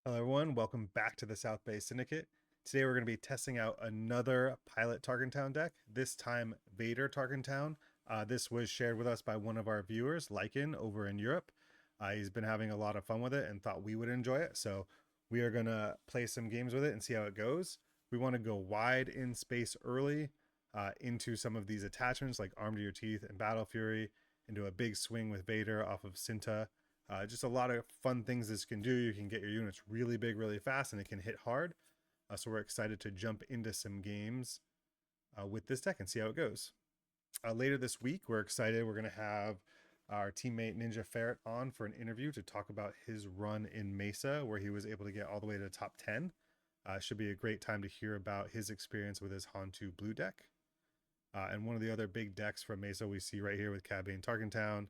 Hello, everyone. Welcome back to the South Bay Syndicate. Today, we're going to be testing out another Pilot Tarkintown deck, this time Vader Tarkintown. This was shared with us by one of our viewers, Lycan, over in Europe. He's been having a lot of fun with it and thought we would enjoy it. So, we are going to play some games with it and see how it goes. We want to go wide in space early into some of these attachments like Arm to Your Teeth and Battle Fury, into a big swing with Vader off of Cinta. Just a lot of fun things this can do. You can get your units really big, really fast, and it can hit hard. So we're excited to jump into some games with this deck and see how it goes. Later this week, we're excited. We're going to have our teammate Ninja Ferret on for an interview to talk about his run in Mesa, where he was able to get all the way to the top 10. Should be a great time to hear about his experience with his Han 2 blue deck. And one of the other big decks from Mesa we see right here with Cad Bane Tarkintown.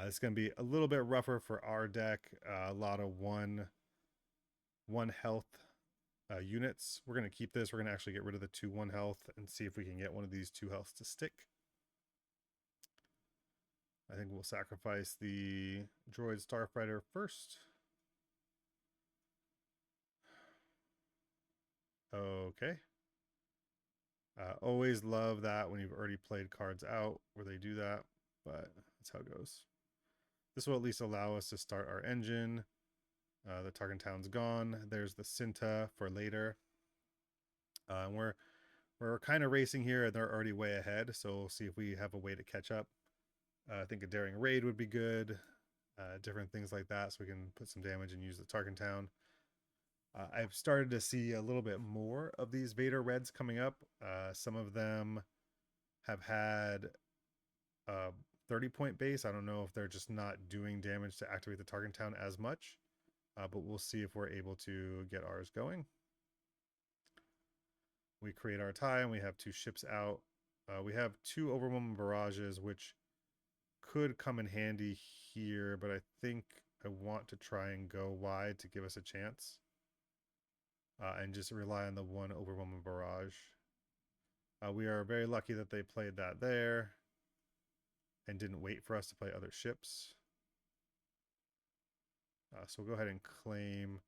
It's going to be a little bit rougher for our deck. A lot of one health units. We're going to keep this. We're going to actually get rid of the 2-1 health and see if we can get one of these 2 healths to stick. I think we'll sacrifice the droid starfighter first. Okay. Always love that when you've already played cards out where they do that, but that's how it goes. This will at least allow us to start our engine. The Tarkintown's gone. There's the Cinta for later. We're kind of racing here, and they're already way ahead. So we'll see if we have a way to catch up. I think a daring raid would be good. Different things like that, so we can put some damage and use the Tarkintown. I've started to see a little bit more of these Vader Reds coming up. Some of them have had a 30-point base. I don't know if they're just not doing damage to activate the Tarkintown as much, but we'll see if we're able to get ours going. We create our tie and we have 2 ships out. We have 2 overwhelming barrages, which could come in handy here, but I think I want to try and go wide to give us a chance and just rely on the 1 overwhelming barrage. We are very lucky that they played that there and didn't wait for us to play other ships. So we'll go ahead and claim.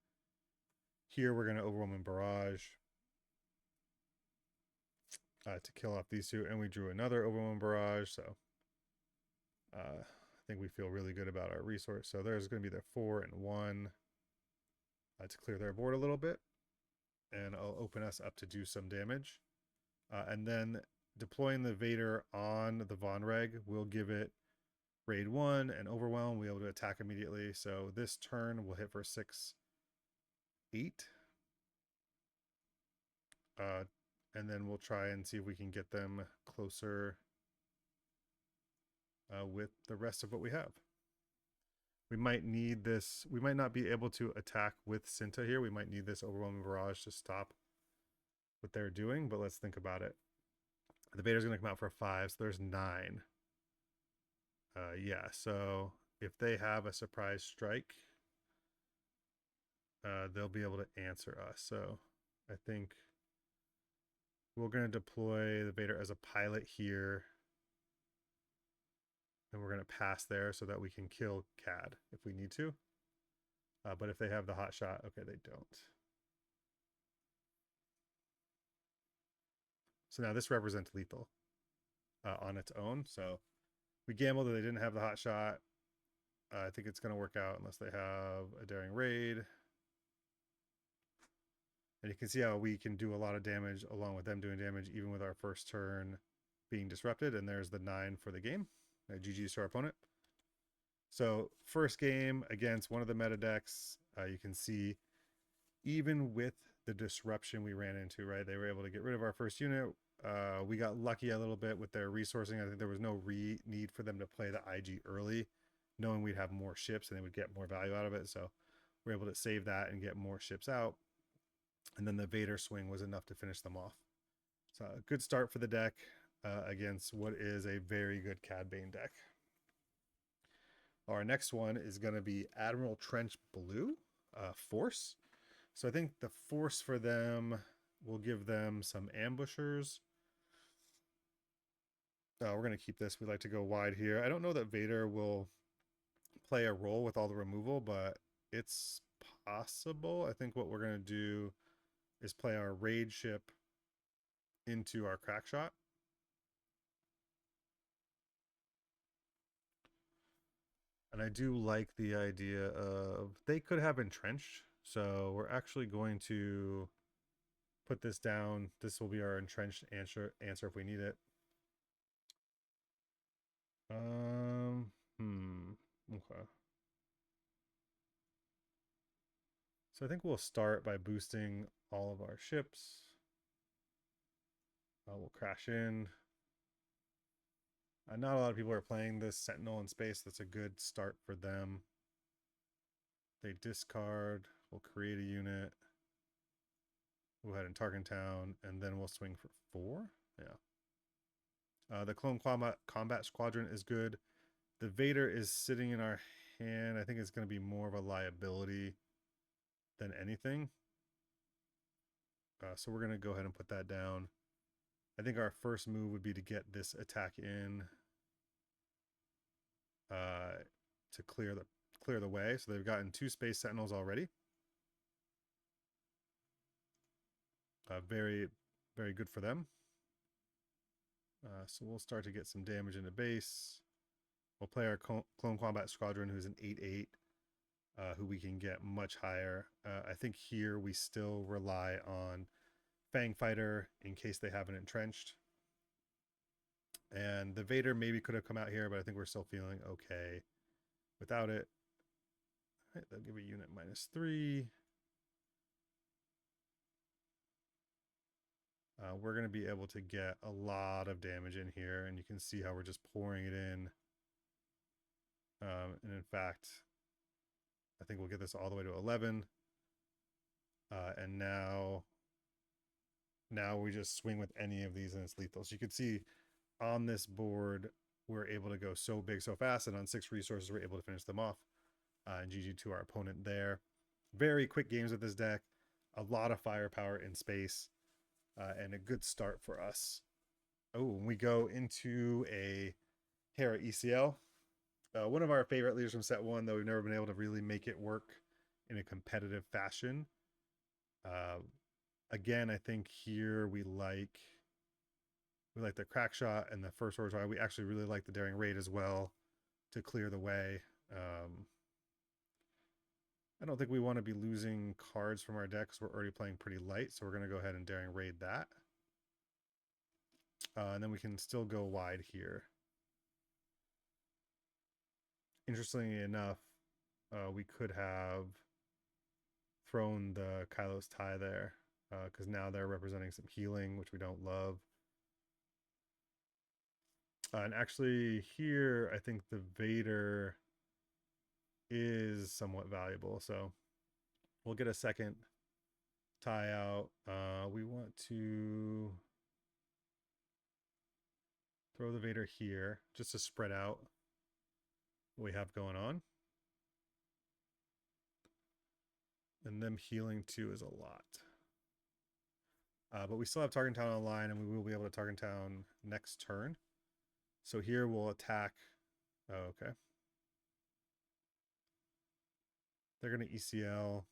Here we're going to overwhelming barrage to kill off these 2, and we drew another overwhelming barrage, so I think we feel really good about our resource. So there's going to be the 4 and 1 to clear their board a little bit, and I'll open us up to do some damage. And then deploying the Vader on the Von Reg will give it raid 1 and overwhelm. We'll be able to attack immediately. So this turn we'll hit for 6, 8. And then we'll try and see if we can get them closer with the rest of what we have. We might need this. We might not be able to attack with Cinta here. We might need this overwhelming barrage to stop what they're doing, but let's think about it. The Vader's going to come out for 5, so there's 9. Yeah, so if they have a surprise strike, they'll be able to answer us. So I think we're going to deploy the Vader as a pilot here. And we're going to pass there so that we can kill Cad if we need to. But if they have the hot shot, okay, they don't. So now this represents lethal on its own. So we gambled that they didn't have the hot shot. I think it's going to work out unless they have a daring raid. And you can see how we can do a lot of damage along with them doing damage, even with our first turn being disrupted. And there's the 9 for the game. GG's to our opponent. So first game against one of the meta decks, you can see even with the disruption we ran into, right? They were able to get rid of our first unit. We got lucky a little bit with their resourcing. I think there was no need for them to play the IG early, knowing we'd have more ships and they would get more value out of it. So we're able to save that and get more ships out. And then the Vader swing was enough to finish them off. So a good start for the deck against what is a very good Cad Bane deck. Our next one is going to be Admiral Trench Blue Force. So I think the Force for them will give them some ambushers. We're going to keep this. We like to go wide here. I don't know that Vader will play a role with all the removal, but it's possible. I think what we're going to do is play our raid ship into our crack shot. And I do like the idea of they could have entrenched. So we're actually going to put this down. This will be our entrenched answer if we need it. Okay. So I think we'll start by boosting all of our ships. We'll crash in. Not a lot of people are playing this Sentinel in space. That's a good start for them. They discard. We'll create a unit. We'll head in Tarkintown, and then we'll swing for 4. Yeah. The Clone Combat Squadron is good. The Vader is sitting in our hand. I think it's going to be more of a liability than anything. So we're going to go ahead and put that down. I think our first move would be to get this attack in to clear the way. So they've gotten 2 Space Sentinels already. Very, very good for them. So we'll start to get some damage into base. We'll play our Clone Combat Squadron, who's an 8/8, who we can get much higher. I think here we still rely on Fang Fighter in case they haven't entrenched. And the Vader maybe could have come out here, but I think we're still feeling okay without it. Right, they'll give a unit -3. We're going to be able to get a lot of damage in here, and you can see how we're just pouring it in. And in fact, I think we'll get this all the way to 11. And now we just swing with any of these and it's lethal. So you can see on this board, we're able to go so big so fast, and on 6 resources, we're able to finish them off. And GG to our opponent there. Very quick games with this deck. A lot of firepower in space. And a good start for us. Oh, and we go into a Hera ECL. One of our favorite leaders from set 1, though we've never been able to really make it work in a competitive fashion. Again, I think here we like the crack shot and the first order. We actually really like the daring raid as well to clear the way. I don't think we want to be losing cards from our deck because we're already playing pretty light, so we're going to go ahead and daring raid that. And then we can still go wide here. Interestingly enough, we could have thrown the Kylo's tie there because now they're representing some healing, which we don't love. And actually here, I think the Vader is somewhat valuable. So we'll get a second tie out. We want to throw the Vader here just to spread out what we have going on. And them healing too is a lot. But we still have Tarkintown online, and we will be able to Tarkintown next turn. So here we'll attack. Oh, okay. They're going to ECL.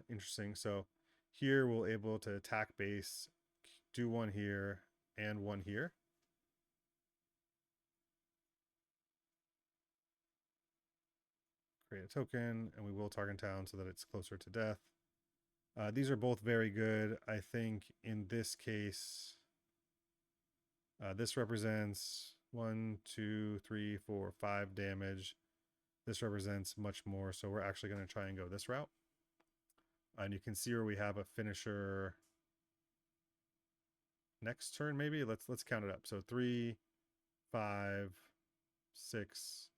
Interesting. So here we'll able to attack base, do 1 here and 1 here. Create a token, and we will Tarkintown so that it's closer to death. These are both very good. I think in this case, this represents 1, 2, 3, 4, 5 damage. This represents much more, so we're actually going to try and go this route. And you can see where we have a finisher next turn, maybe. Let's count it up. So 3, 5, 6,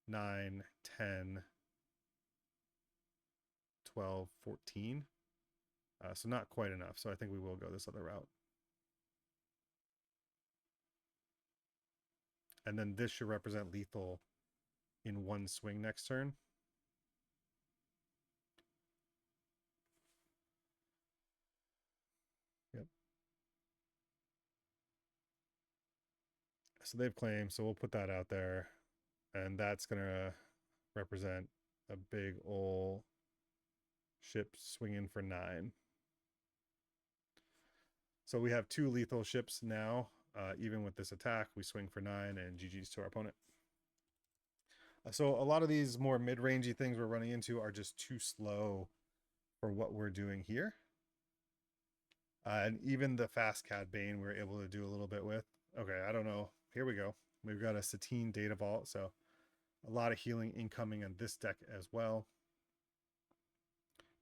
9, 10, 12, 14. So not quite enough. So I think we will go this other route. And then this should represent lethal in 1 swing next turn. Yep. So they've claimed, so we'll put that out there. And that's going to represent a big ol' ship swinging for 9. So we have 2 lethal ships now. Even with this attack, we swing for 9 and GG's to our opponent. So a lot of these more mid-rangey things we're running into are just too slow for what we're doing here. And even the fast Cad Bane we're able to do a little bit with. Okay, I don't know. Here we go. We've got a Satine Data Vault, so a lot of healing incoming on this deck as well.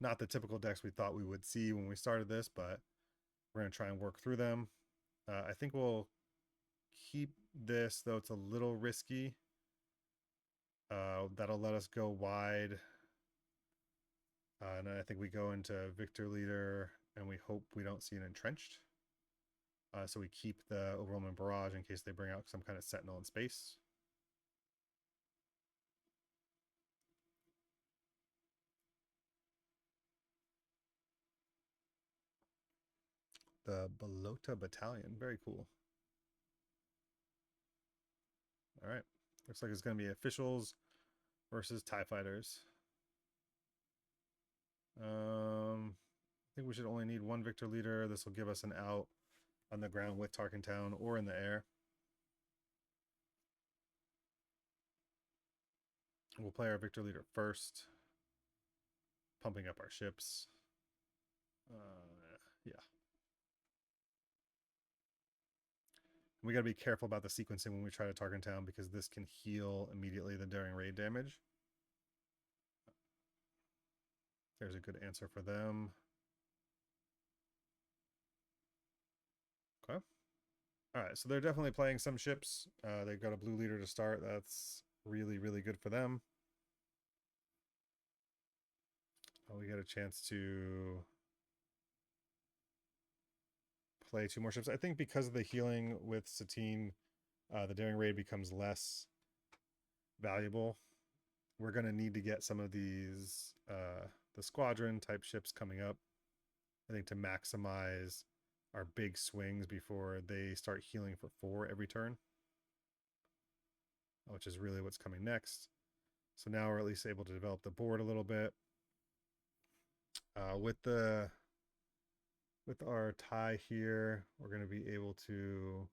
Not the typical decks we thought we would see when we started this, but we're going to try and work through them. I think we'll keep this, though it's a little risky. That'll let us go wide. And I think we go into Victor Leader, and we hope we don't see an Entrenched. So we keep the Overwhelming Barrage in case they bring out some kind of Sentinel in space. The Balota Battalion, very cool. All right, looks like it's going to be officials versus TIE fighters. I think we should only need 1 Victor Leader. This will give us an out on the ground with Tarkintown or in the air. We'll play our Victor Leader first, pumping up our ships. Yeah. We got to be careful about the sequencing when we try to Tarkintown because this can heal immediately the Daring Raid damage. There's a good answer for them. Okay. All right, so they're definitely playing some ships. They've got a blue leader to start. That's really, really good for them. We get a chance to play 2 more ships. I think because of the healing with Satine, the Daring Raid becomes less valuable. We're going to need to get some of these, the squadron type ships coming up, I think, to maximize our big swings before they start healing for 4 every turn, which is really what's coming next. So now we're at least able to develop the board a little bit. With our tie here, we're going to be able to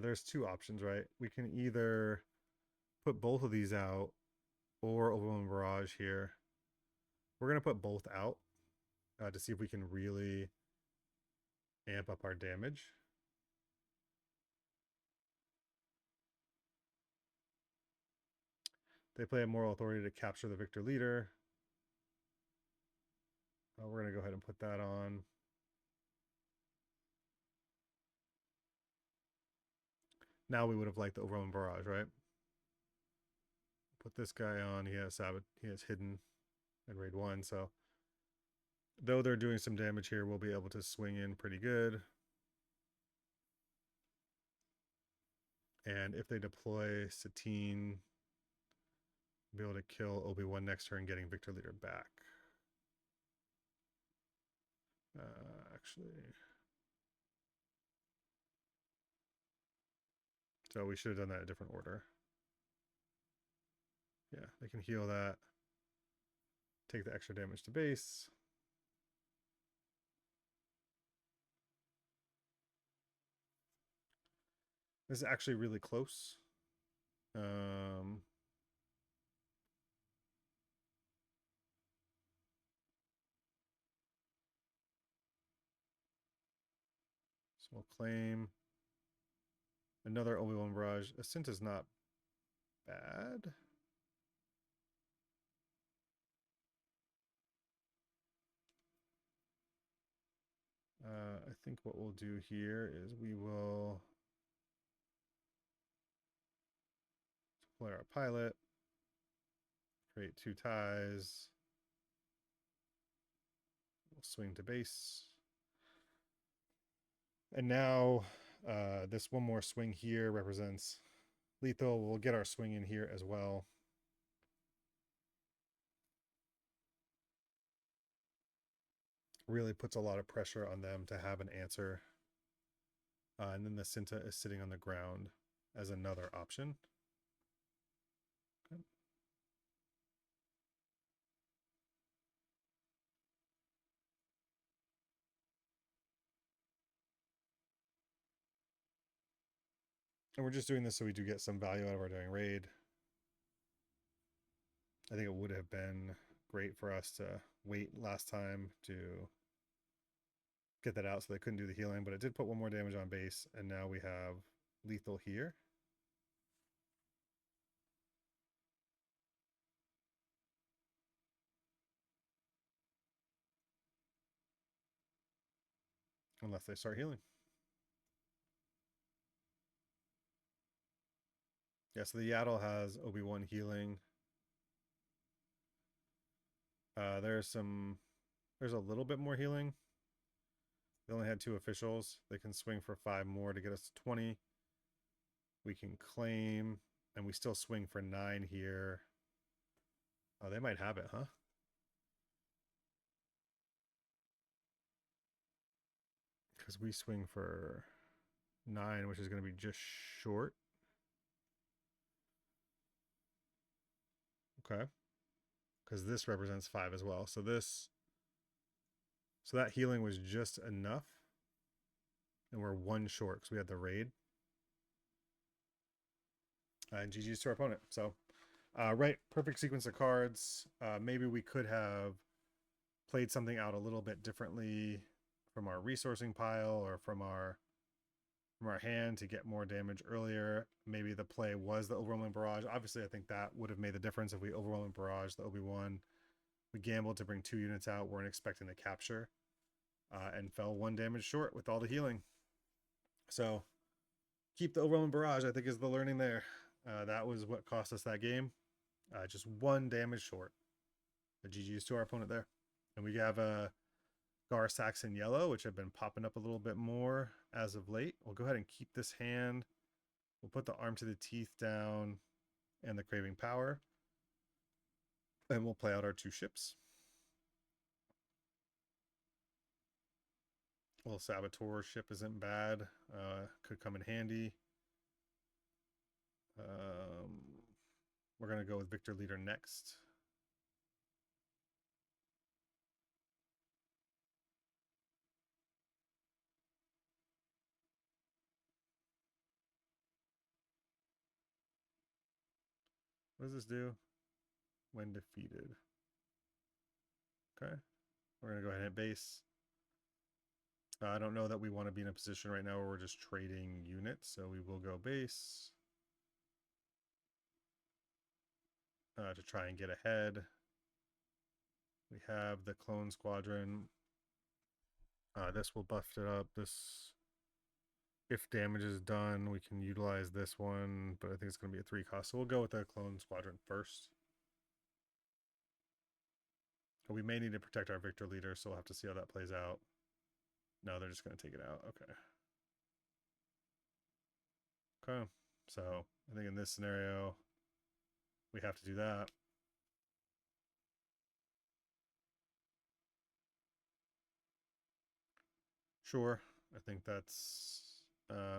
there's 2 options, right? We can either put both of these out or Overwhelming Barrage here. We're going to put both out to see if we can really amp up our damage. They play a Moral Authority to capture the Victor Leader. We're going to go ahead and put that on. Now we would have liked the Overwhelming Barrage, right? Put this guy on. He has hidden in raid 1, so though they're doing some damage here, we'll be able to swing in pretty good. And if they deploy Satine, be able to kill Obi-Wan next turn, getting Victor Leader back. Actually, so we should have done that in a different order. Yeah, they can heal that. Take the extra damage to base. This is actually really close. So we'll claim another Obi-Wan Barrage. Ascent is not bad. I think what we'll do here is we will deploy our pilot, create 2 ties, we'll swing to base. And now this one more swing here represents lethal. We'll get our swing in here as well. Really puts a lot of pressure on them to have an answer. And then the Cinta is sitting on the ground as another option. Okay. And we're just doing this so we do get some value out of our doing raid. I think it would have been great for us to wait last time to get that out so they couldn't do the healing, but it did put one more damage on base, and now we have lethal here. Unless they start healing. Yeah, so the Yaddle has Obi-Wan healing. There's a little bit more healing. They only had 2 officials. They can swing for 5 more to get us to 20. We can claim, and we still swing for 9 here. Oh, they might have it, huh? Because we swing for 9, which is going to be just short. Okay. Because this represents 5 as well. So that healing was just enough. And we're 1 short because we had the raid. And GG's to our opponent. So, right, perfect sequence of cards. Maybe we could have played something out a little bit differently from our resourcing pile or from our hand to get more damage earlier. Maybe the play was the overwhelming barrage. Obviously, I think that would have made the difference if we overwhelming barrage the Obi-Wan. We gambled to bring 2 units out, weren't expecting the capture, and fell 1 damage short with all the healing. So keep the overwhelming barrage, I think, is the learning there. That was what cost us that game. Just 1 damage short. The GG's to our opponent there. And we have a Gar Saxon yellow, which have been popping up a little bit more as of late. We'll go ahead and keep this hand. We'll put the arm to the teeth down and the craving power. And we'll play out our 2 ships. A little Saboteur ship isn't bad. Could come in handy. We're going to go with Victor Leader next. What does this do? When defeated. Okay. We're going to go ahead and hit base. I don't know that we want to be in a position right now where we're just trading units, so we will go base to try and get ahead. We have the Clone Squadron. This will buff it up. This, if damage is done, we can utilize this one, but I think it's going to be a 3 cost, so we'll go with the Clone Squadron first. We may need to protect our Victor Leader, so we'll have to see how that plays out. No, they're just going to take it out. Okay. Okay. So I think in this scenario, we have to do that. Sure. I think that's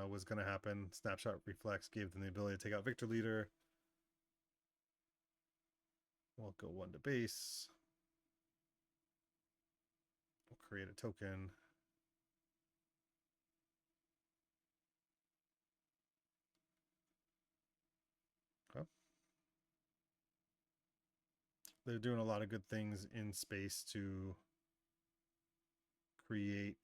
was going to happen. Snapshot Reflex gave them the ability to take out Victor Leader. We'll go 1 to base. We'll create a token. Okay. They're doing a lot of good things in space to create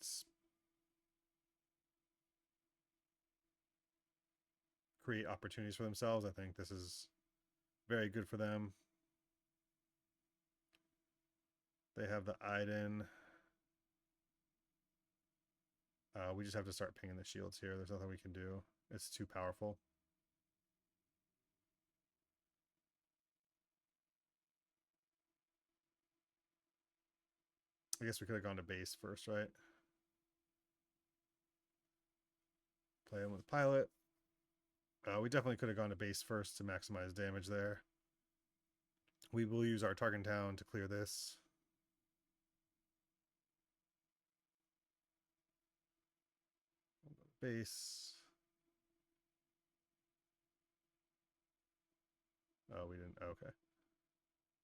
opportunities for themselves. I think this is very good for them. They have the Iden. We just have to start pinging the shields here. There's nothing we can do. It's too powerful. I guess we could have gone to base first, right? Play in with the pilot. We definitely could have gone to base first to maximize damage there. We will use our Tarkintown to clear this. base. Oh, we didn't. Okay.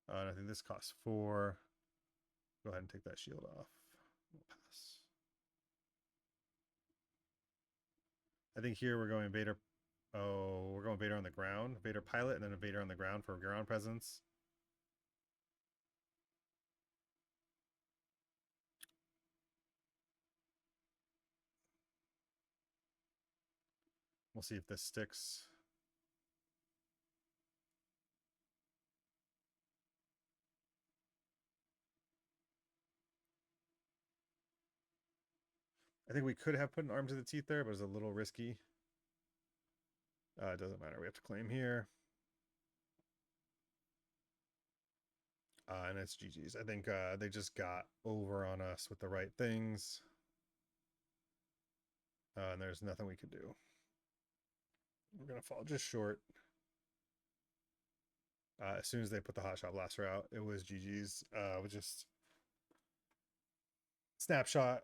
And I think this costs 4. Go ahead and take that shield off. We'll pass. I think here we're going Vader. Oh, we're going Vader on the ground. Vader Pilot and then a Vader on the ground for ground presence. We'll see if this sticks. I think we could have put an arm to the teeth there, but it's a little risky. It doesn't matter. We have to claim here. And it's GG's. I think they just got over on us with the right things. And there's nothing we could do. We're going to fall just short. As soon as they put the hotshot blaster out, it was GG's. With just snapshot,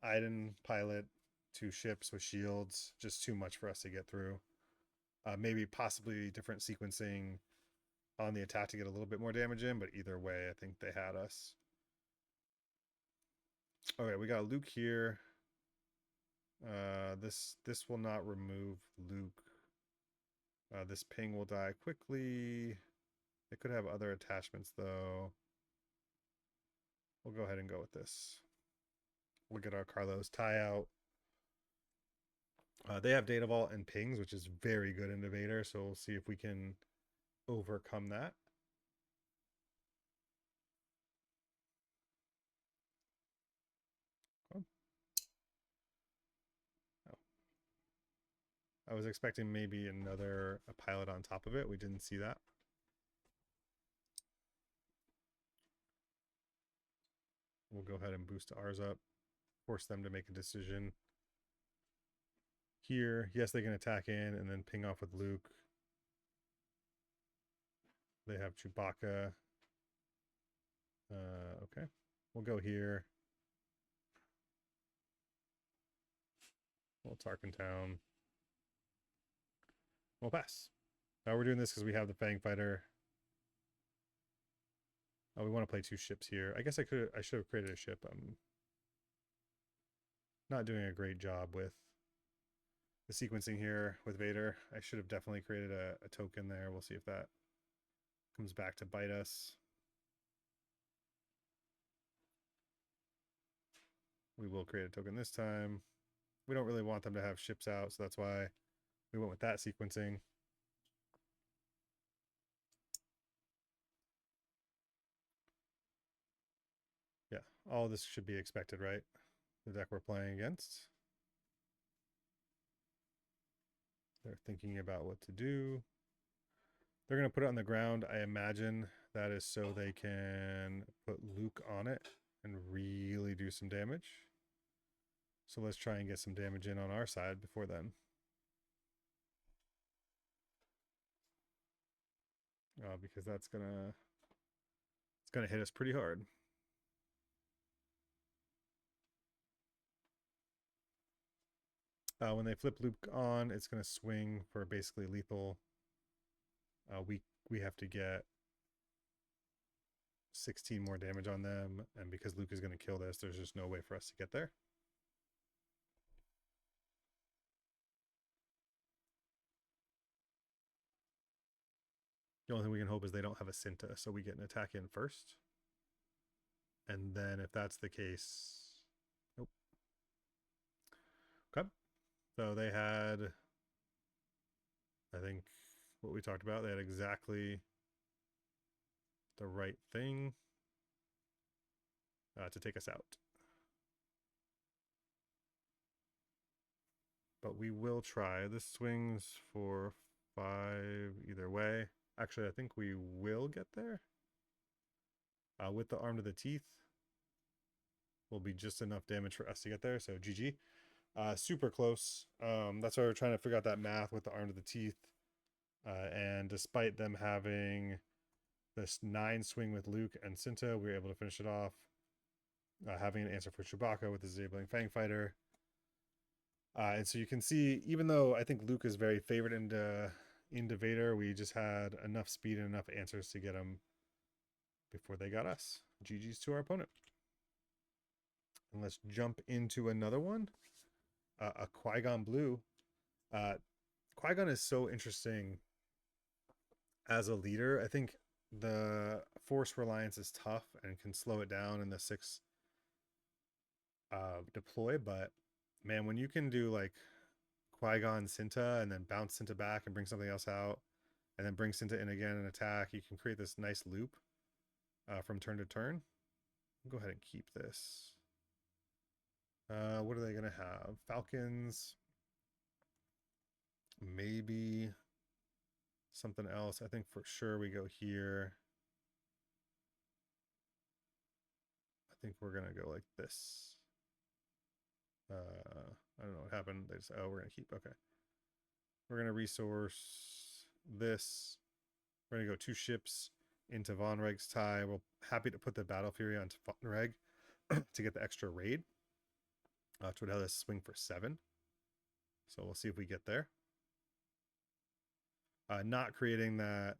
Iden pilot, 2 ships with shields, just too much for us to get through. Maybe possibly different sequencing on the attack to get a little bit more damage in, but either way, I think they had us. Okay, we got Luke here. This will not remove Luke. This ping will die quickly. It could have other attachments though. We'll go ahead and go with this. We'll get our Carlos tie out. They have data vault and pings, which is very good in Vader, so we'll see if we can overcome that. Oh. I was expecting maybe another pilot on top of it. We didn't see that. We'll go ahead and boost ours up, force them to make a decision. Here, yes, they can attack in and then ping off with Luke. They have Chewbacca. Okay, we'll go here. We'll Tarkintown. We'll pass. Now we're doing this because we have the Fang Fighter. Oh, we want to play 2 ships here. I guess I should have created a ship. I'm not doing a great job with the sequencing here with Vader. I should have definitely created a token there. We'll see if that comes back to bite us. We will create a token this time. We don't really want them to have ships out, so that's why we went with that sequencing. Yeah, all this should be expected, right? The deck we're playing against. They're thinking about what to do. They're going to put it on the ground. I imagine that is so they can put Luke on it and really do some damage. So let's try and get some damage in on our side before then. Because it's gonna hit us pretty hard. When they flip Luke on, it's gonna swing for basically lethal. We have to get 16 more damage on them, and because Luke is gonna kill this, there's just no way for us to get there. The only thing we can hope is they don't have a Cinta, so we get an attack in first. And then if that's the case... Nope. Okay. So they had... I think what we talked about, they had exactly the right thing to take us out. But we will try. This swings for 5 either way. Actually, I think we will get there. With the arm to the teeth will be just enough damage for us to get there. So GG. Super close. That's why we're trying to figure out that math with the arm to the teeth. And despite them having this 9 swing with Luke and Cinta, we were able to finish it off. Having an answer for Chewbacca with the disabling Fang Fighter. And so you can see, even though I think Luke is very favored into Vader, we just had enough speed and enough answers to get him before they got us. GG's to our opponent. And let's jump into another one. A Qui-Gon Blue. Qui-Gon is so interesting as a leader. I think the Force reliance is tough and can slow it down in the 6 deploy, but man, when you can do like Qui-Gon Cinta and then bounce Cinta back and bring something else out and then bring Cinta in again and attack, you can create this nice loop from turn to turn. I'll go ahead and keep this. What are they going to have? Falcons. Maybe something else. I think for sure we go here. I think we're going to go like this. I don't know what happened. They just, oh, we're going to keep. Okay. We're going to resource this. We're going to go 2 ships into Von Reg's tie. We're happy to put the Battle Fury onto Von Reg to get the extra raid. Which would have us swing for 7. So we'll see if we get there. Not creating that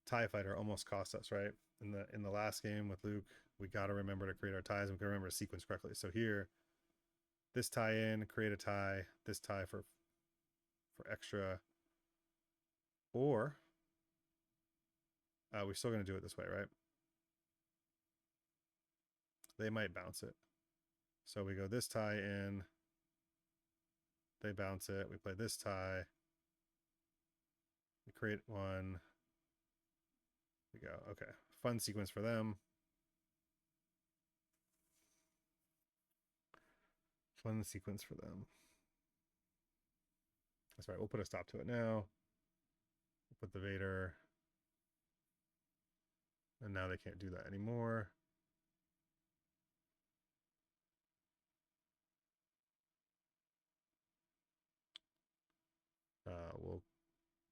TIE fighter almost cost us, right? In the last game with Luke, we got to remember to create our ties. We can remember to sequence correctly. So here, this tie in, create a tie, this tie for extra. Or we're still going to do it this way, right? They might bounce it. So we go this tie in. They bounce it. We play this tie. We create one. We go. Okay. Fun sequence for them. Fun sequence for them. That's right. We'll put a stop to it now. We'll put the Vader. And now they can't do that anymore. We'll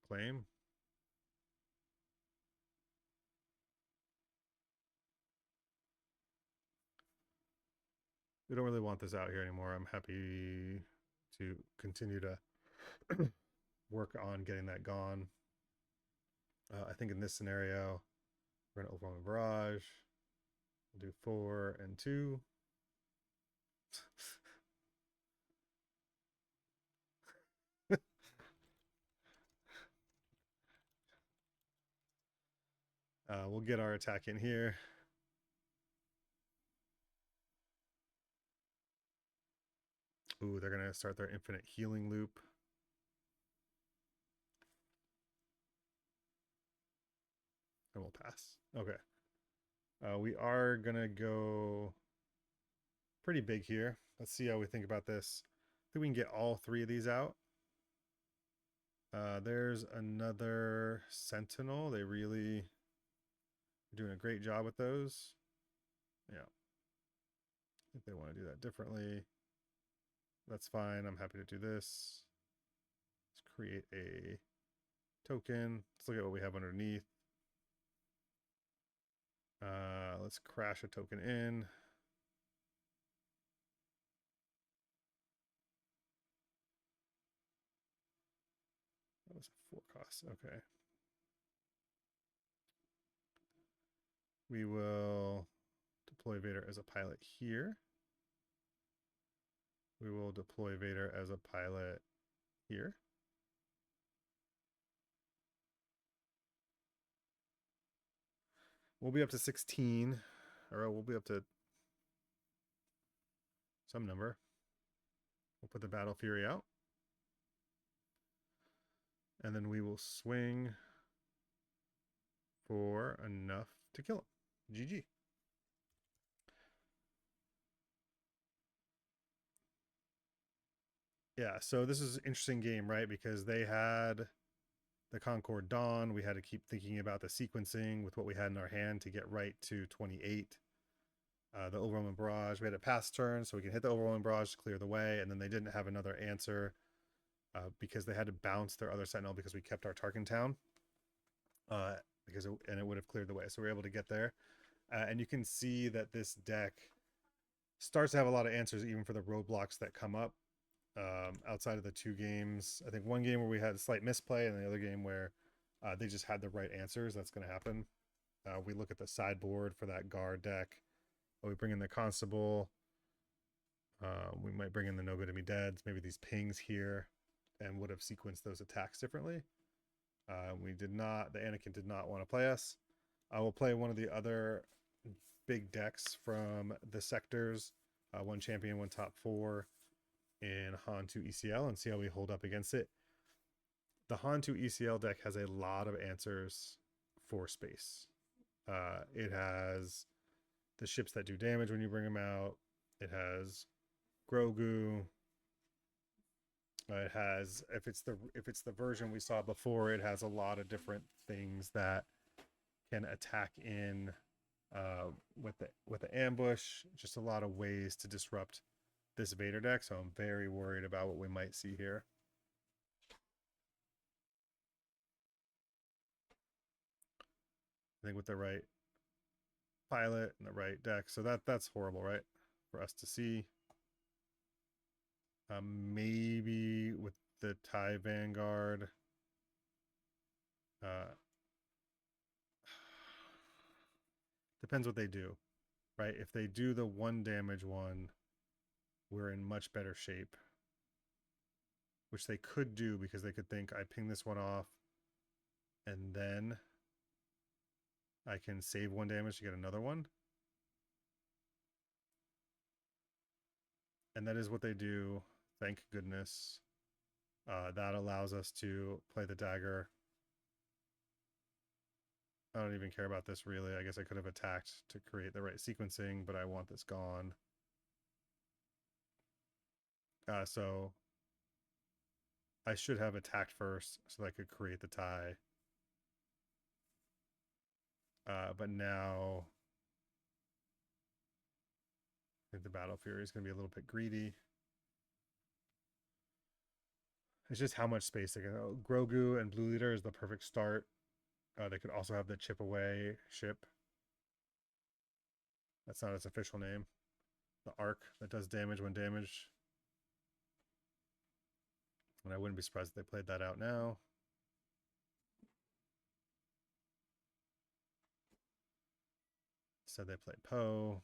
claim. We don't really want this out here anymore. I'm happy to continue to work on getting that gone. I think in this scenario, we're going to overwhelm a barrage. We'll do 4 and 2. We'll get our attack in here. Ooh, they're going to start their infinite healing loop. And we'll pass. Okay. We are going to go pretty big here. Let's see how we think about this. I think we can get all 3 of these out. There's another Sentinel. They really are doing a great job with those. Yeah. I think they want to do that differently. That's fine. I'm happy to do this. Let's create a token. Let's look at what we have underneath. Let's crash a token in. That was a 4 cost. Okay. We will deploy Vader as a pilot here. We will deploy Vader as a pilot here. We'll be up to 16, or we'll be up to some number. We'll put the Battle Fury out. And then we will swing for enough to kill him. GG. Yeah, so this is an interesting game, right? Because they had the Concord Dawn. We had to keep thinking about the sequencing with what we had in our hand to get right to 28. The Overwhelming Barrage. We had a pass turn, so we can hit the Overwhelming Barrage to clear the way, and then they didn't have another answer because they had to bounce their other Sentinel because we kept our Tarkintown. And it would have cleared the way. So we're able to get there. And you can see that this deck starts to have a lot of answers even for the roadblocks that come up. outside of the two games. I think one game where we had a slight misplay, and the other game where they just had the right answers. That's going to happen. We look at the sideboard for that guard deck. We bring in the constable. We might bring in the no good to me deads. Maybe these pings here, and would have sequenced those attacks differently. We did not. The Anakin did not want to play us. I will play one of the other big decks from the sectors. One champion, one top four in Han 2 ECL, and see how we hold up against it. The Han 2 ECL deck has a lot of answers for space. It has the ships that do damage when you bring them out. It has Grogu. It has, if it's the version we saw before, it has a lot of different things that can attack in with the ambush. Just a lot of ways to disrupt this Vader deck. So I'm very worried about what we might see here. I think with the right pilot and the right deck. So that's horrible, right? For us to see. Maybe with the TIE Vanguard. Depends what they do, right? If they do the 1 damage one, we're in much better shape. Which they could do because they could think I ping this one off and then I can save 1 damage to get another one. And that is what they do. Thank goodness. That allows us to play the dagger. I don't even care about this really. I guess I could have attacked to create the right sequencing, but I want this gone. So I should have attacked first so that I could create the tie. But now I think the Battle Fury is going to be a little bit greedy. It's just how much space they can. Grogu and Blue Leader is the perfect start. They could also have the chip away ship. That's not its official name. The arc that does damage when damaged. And I wouldn't be surprised if they played that out now. So they played Poe.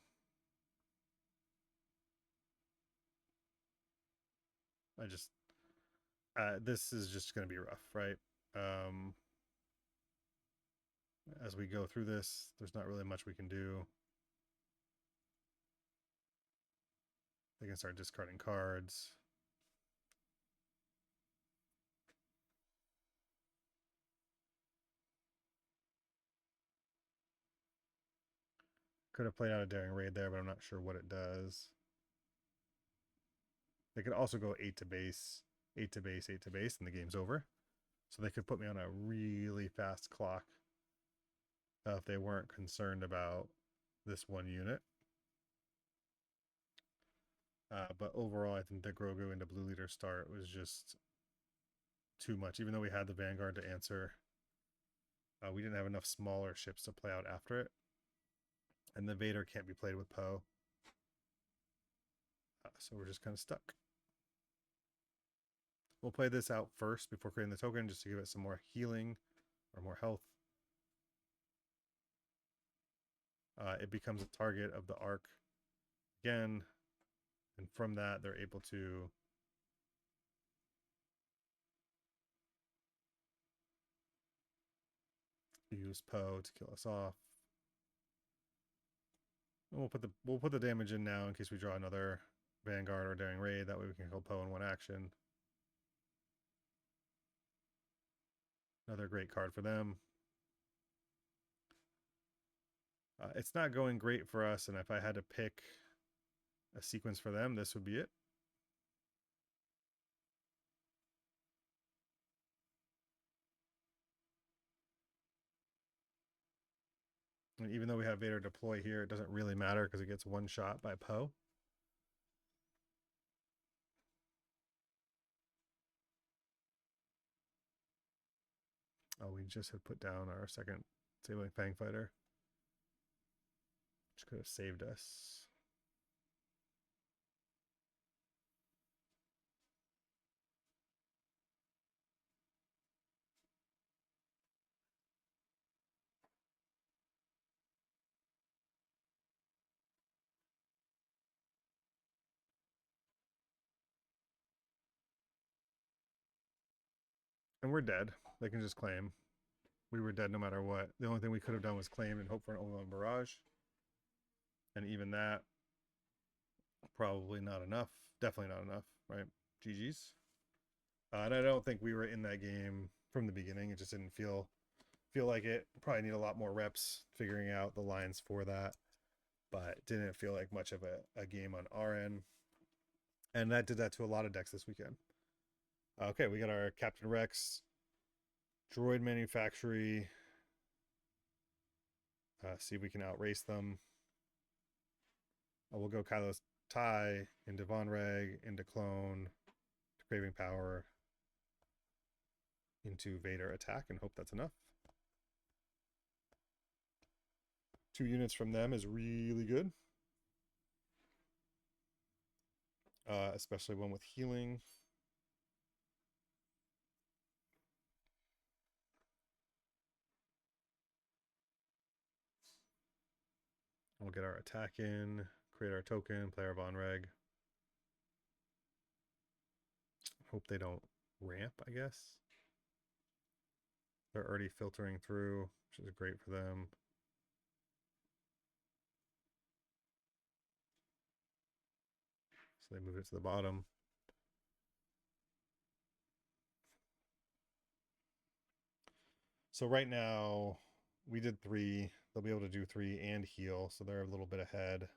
This is just going to be rough, right? As we go through this, there's not really much we can do. They can start discarding cards. Could have played out a Daring Raid there, but I'm not sure what it does. They could also go 8 to base, 8 to base, 8 to base, and the game's over. So they could put me on a really fast clock if they weren't concerned about this one unit. But overall, I think the Grogu into Blue Leader start was just too much. Even though we had the Vanguard to answer, we didn't have enough smaller ships to play out after it. And the Vader can't be played with Poe. So we're just kind of stuck. We'll play this out first before creating the token, just to give it some more healing or more health. It becomes a target of the arc again, and from that they're able to use Poe to kill us off. And we'll put the damage in now in case we draw another Vanguard or Daring Raid. That way we can kill Poe in 1 action. Another great card for them. It's not going great for us, and if I had to pick a sequence for them, this would be it. And even though we have Vader deploy here, it doesn't really matter because it gets 1 shot by Poe. Oh, we just had put down our second Sabling Fang Fighter, which could have saved us. And we're dead. They can just claim. We were dead no matter what. The only thing we could have done was claim and hope for an overwhelming barrage. And even that, probably not enough. Definitely not enough, right? GG's. And I don't think we were in that game from the beginning. It just didn't feel like it. Probably need a lot more reps figuring out the lines for that. But didn't feel like much of a game on our end. And that did that to a lot of decks this weekend. Okay, we got our Captain Rex, Droid Manufactory. See if we can outrace them. We'll go Kylo's Tie into Von Reg, into Clone, to Craving Power, into Vader Attack, and hope that's enough. 2 units from them is really good. Especially one with healing. We'll get our attack in, create our token, play our Von Reg. Hope they don't ramp, I guess. They're already filtering through, which is great for them. So they move it to the bottom. So right now, we did 3. They'll be able to do 3 and heal, so they're a little bit ahead.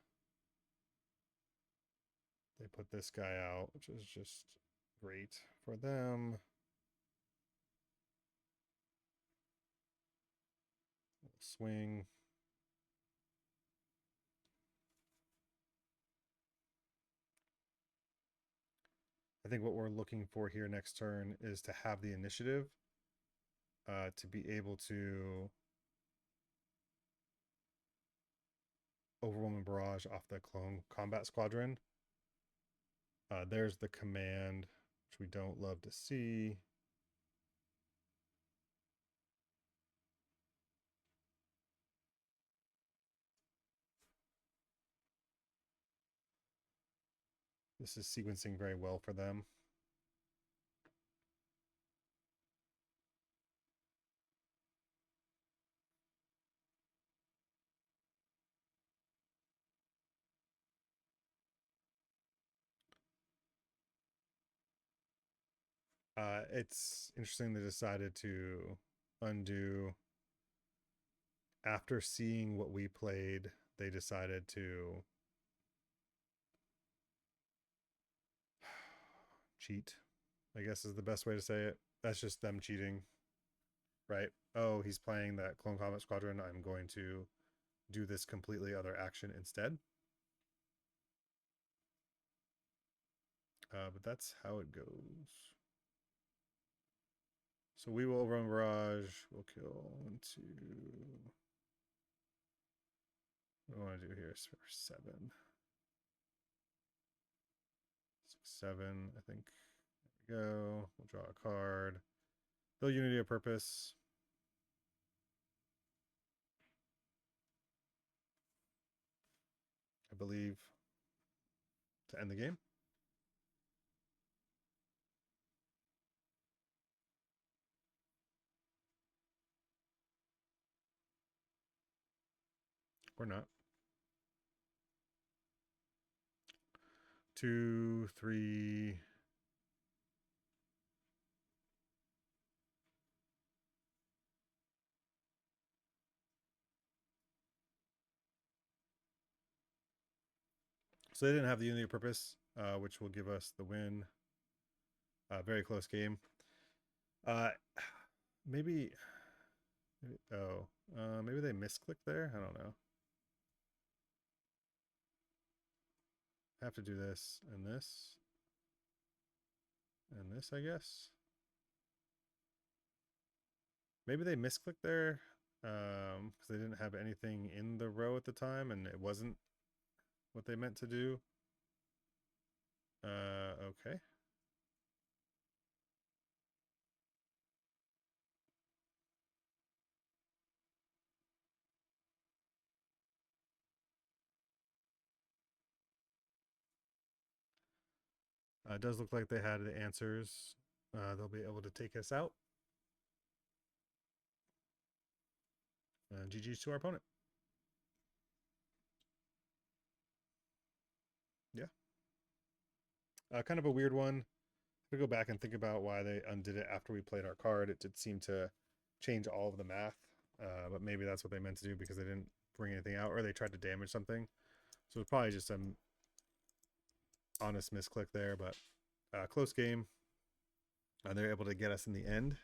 They put this guy out, which is just great for them. Swing. I think what we're looking for here next turn is to have the initiative to be able to overwhelming barrage off the clone combat squadron. There's the command, which we don't love to see. This is sequencing very well for them. It's interesting they decided to undo after seeing what we played. They decided to cheat, I guess is the best way to say it. That's just them cheating, right? Oh, he's playing that Clone Combat Squadron. I'm going to do this completely other action instead. But that's how it goes. So we will overrun barrage. We'll kill 1, 2. What do I want to do here is for 7. 6, 7, I think. There we go. We'll draw a card. They'll unity of purpose. I believe, to end the game. Or not. 2, 3. So they didn't have the unity of purpose, which will give us the win. Very close game. Maybe maybe they misclicked there. I don't know. Have to do this and this and this, I guess. Maybe they misclicked there because they didn't have anything in the row at the time and it wasn't what they meant to do. Okay. It does look like they had the answers. They'll be able to take us out. GG's to our opponent. Yeah. Kind of a weird one. To go back and think about why they undid it after we played our card, it did seem to change all of the math. But maybe that's what they meant to do because they didn't bring anything out, or they tried to damage something. So it's probably just some honest misclick there, but close game. They're able to get us in the end.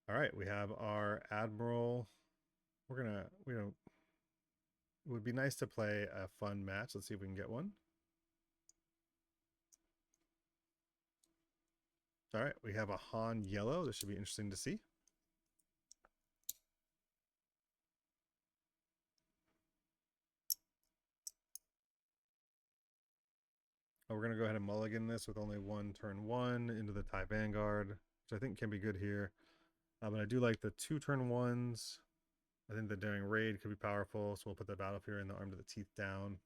All right, we have our Admiral. It would be nice to play a fun match. Let's see if we can get one. All right, we have a Han yellow. This should be interesting to see. We're going to go ahead and mulligan this with only one turn one into the TIE Vanguard, which I think can be good here. But I do like the 2 turn ones. I think the Daring Raid could be powerful, so we'll put the Battlefield in the Arm to the Teeth down.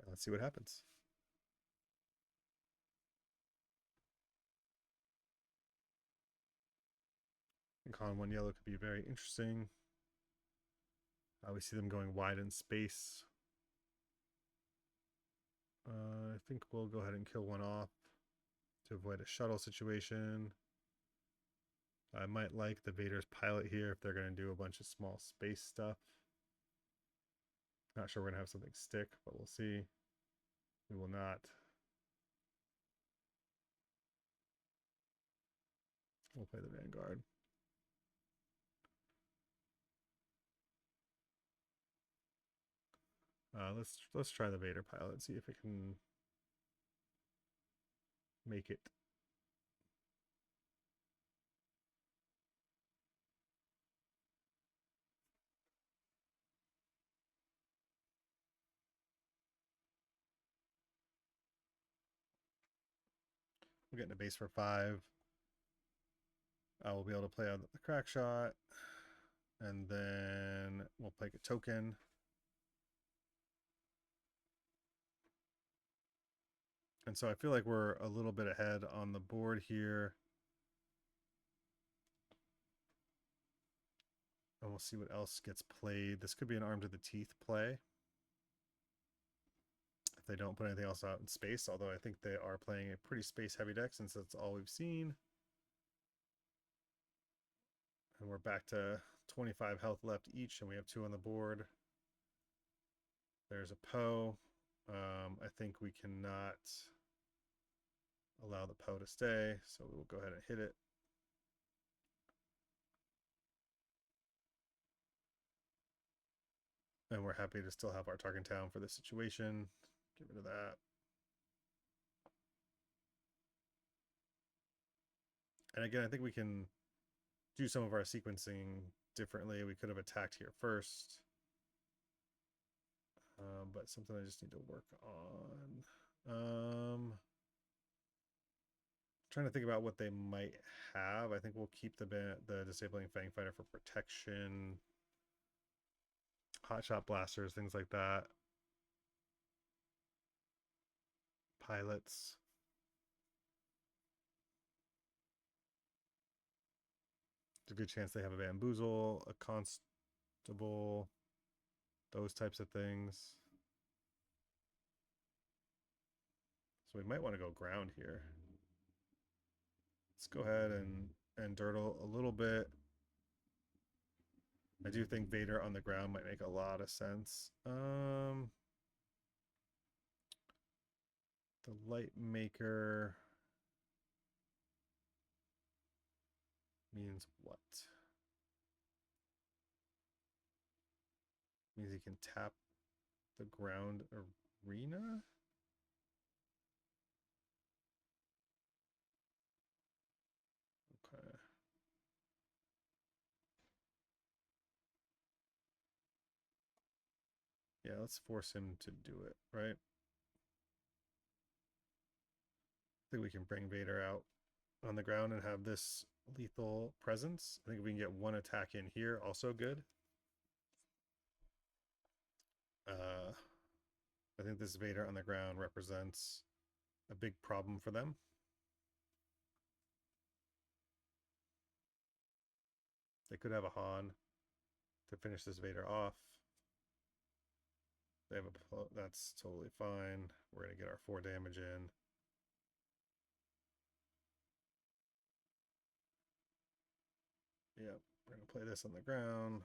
Let's see what happens. Con 1 yellow could be very interesting. We see them going wide in space. I think we'll go ahead and kill one off to avoid a shuttle situation. I might like the Vader's pilot here if they're going to do a bunch of small space stuff. Not sure we're going to have something stick, but we'll see. We will not. We'll play the Vanguard. Let's try the Vader pilot, see if it can make it. We're getting a base for 5. We'll be able to play out the crack shot, and then we'll play a token. And so I feel like we're a little bit ahead on the board here. And we'll see what else gets played. This could be an Arm to the Teeth play. If they don't put anything else out in space, although I think they are playing a pretty space heavy deck since that's all we've seen. And we're back to 25 health left each, and we have 2 on the board. There's a Poe. I think we cannot allow the Poe to stay, so we will go ahead and hit it. And we're happy to still have our Tarkintown for this situation. Get rid of that. And again, I think we can do some of our sequencing differently. We could have attacked here first. But something I just need to work on. Trying to think about what they might have. I think we'll keep the disabling Fang Fighter for protection. Hotshot blasters, things like that. Pilots. It's a good chance they have a bamboozle, a constable, those types of things. So we might want to go ground here. Let's go ahead and dirtle a little bit. I do think Vader on the ground might make a lot of sense. The light maker means what? Means he can tap the ground arena? Okay. Yeah, let's force him to do it, right? I think we can bring Vader out on the ground and have this lethal presence. I think if we can get one attack in here, also good. I think this Vader on the ground represents a big problem for them. They could have a Han to finish this Vader off. They have that's totally fine. We're gonna get our 4 damage in. Yep, we're gonna play this on the ground.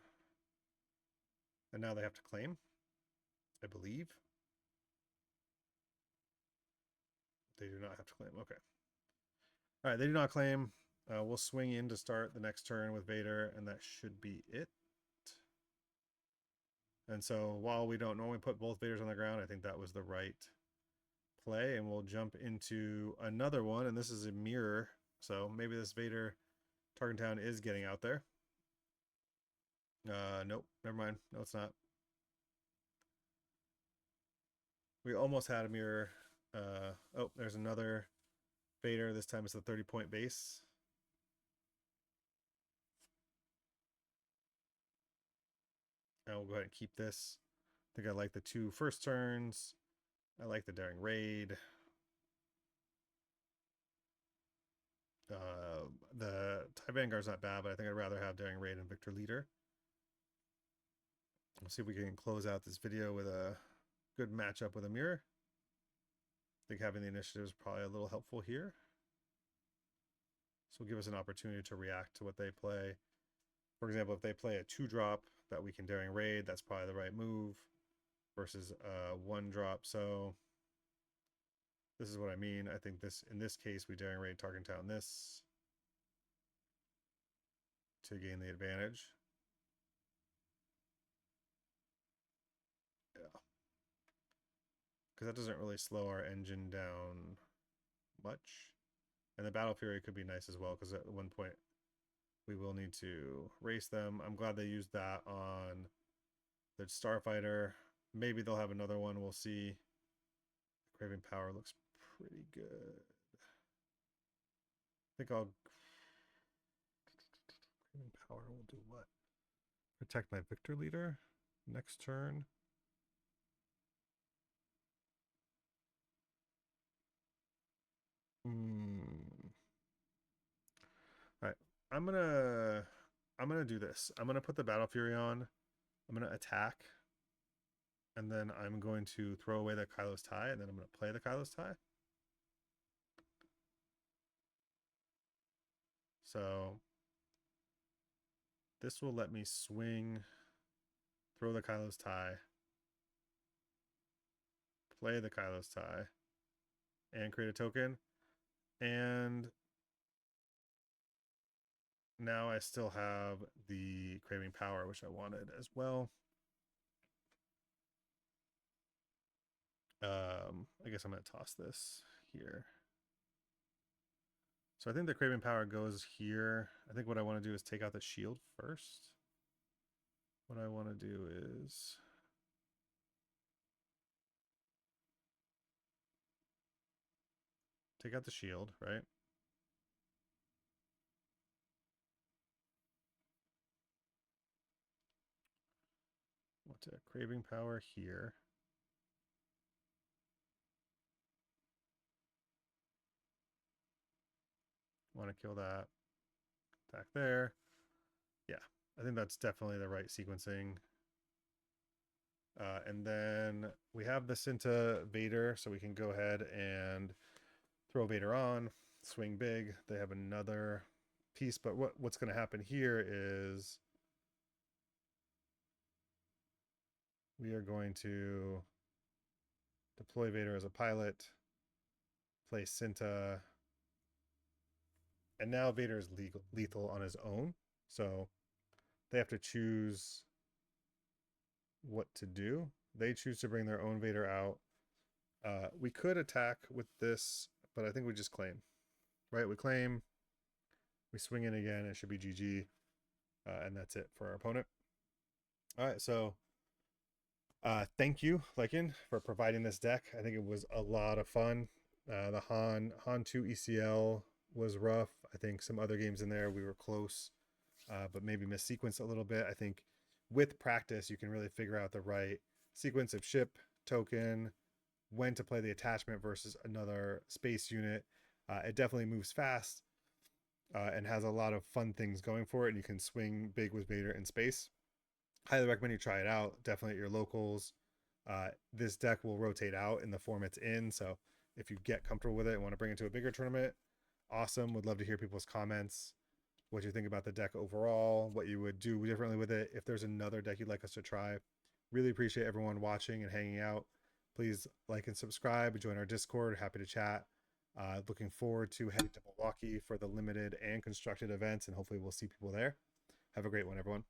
And now they have to claim, I believe. They do not have to claim. Okay. All right, they do not claim. We'll swing in to start the next turn with Vader, and that should be it. And so while we don't normally put both Vaders on the ground, I think that was the right play. And we'll jump into another one, and this is a mirror. So maybe this Vader Tarkintown is getting out there. Nope, never mind. No, it's not. We almost had a mirror. Oh, there's another Vader. This time it's the 30-point base. Now we'll go ahead and keep this. I think I like the 2 first turns. I like the Daring Raid. The TIE Vanguard's not bad, but I think I'd rather have Daring Raid and Victor Leader. We'll see if we can close out this video with a good matchup with a mirror. I think having the initiative is probably a little helpful here. So it'll give us an opportunity to react to what they play. For example, if they play a 2-drop that we can Daring Raid, that's probably the right move versus a 1-drop. So this is what I mean. I think this, in this case, we Daring Raid Tarkintown this to gain the advantage. Yeah. Because that doesn't really slow our engine down much. And the Battle Fury could be nice as well, because at one point we will need to race them. I'm glad they used that on the Starfighter. Maybe they'll have another one. We'll see. Craving Power looks pretty good. I think I'll... Craving Power will do what? Protect my Victor Leader next turn. All right, I'm gonna do this. I'm gonna put the Battle Fury on. I'm gonna attack, and then I'm going to throw away the Kylo's tie, and then I'm gonna play the Kylo's tie. So this will let me swing, throw the Kylo's tie, play the Kylo's tie, and create a token. And now I still have the Craving Power, which I wanted as well. I guess I'm going to toss this here. So I think the Craving Power goes here. I think what I want to do is take out the shield first. What I want to do is... take out the shield, right? What's a Craving Power here? Want to kill that. Attack there. Yeah, I think that's definitely the right sequencing. And then we have the Cinta Vader, so we can go ahead and throw Vader on, swing big. They have another piece, but what's going to happen here is we are going to deploy Vader as a pilot, play Cinta, and now Vader is lethal on his own. So they have to choose what to do. They choose to bring their own Vader out. We could attack with this, but I think we just claim. Right? We claim. We swing in again. It should be GG. And that's it for our opponent. All right, so thank you, Lycan, for providing this deck. I think it was a lot of fun. The Han 2 ECL was rough. I think some other games in there we were close, but maybe missequenced a little bit. I think with practice you can really figure out the right sequence of ship, token, when to play the attachment versus another space unit. It definitely moves fast and has a lot of fun things going for it, and you can swing big with Vader in space. Highly recommend you try it out. Definitely at your locals. This deck will rotate out in the form it's in, so if you get comfortable with it and want to bring it to a bigger tournament, awesome. Would love to hear people's comments, what you think about the deck overall, what you would do differently with it, if there's another deck you'd like us to try. Really appreciate everyone watching and hanging out. Please like and subscribe, join our Discord. Happy to chat. Looking forward to heading to Milwaukee for the limited and constructed events, and hopefully we'll see people there. Have a great one, everyone.